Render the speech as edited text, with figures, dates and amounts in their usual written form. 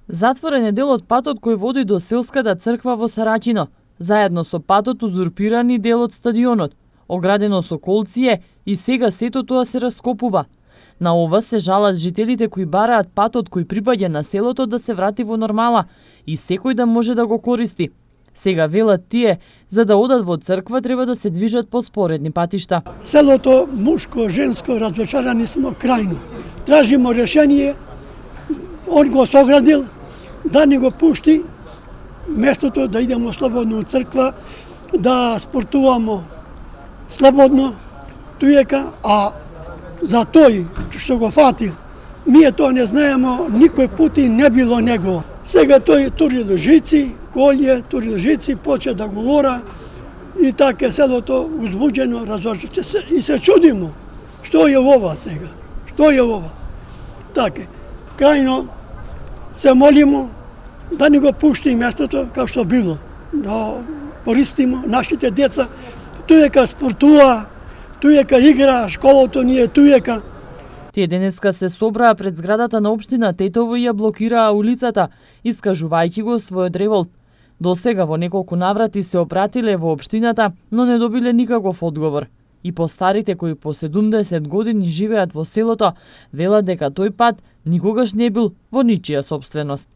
Затворен е дел од патот кој води до селската црква во Сараќино. Заедно со патот узурпирани дел од стадионот, оградено со колци е и сега сето тоа се раскопува. На ова се жалат жителите кои бараат патот кој припаѓа на селото да се врати во нормала и секој да може да го користи. Сега велат тие, за да одат во црква треба да се движат по споредни патишта. Селото мушко, женско, разочарани смо крајно. Тражимо решение, он го соградил, да ни го пушти, местото да идемо слободно у црква, да спортувамо слободно, туека, а за тој што го фатил, ние тоа не знаемо, никој пути не било негово. Сега тој тури лжици, колје, тури лжици, поче да говора и така селото узбуđено, разочарано. И се чудимо, што е ова сега, што е ова. Така, крајно се молимо да ни го пушти местото како што било, да користимо нашите деца, туека спортува, туека игра, школото ни е туека. Тие денеска се собраа пред зградата на општина Тетово и ја блокираа улицата, искажувајќи го својот револт. До сега во неколку наврати се опратиле во општината, но не добиле никаков одговор. И постарите кои по 70 години живеат во селото, велат дека тој пат никогаш не бил во ничија сопственост.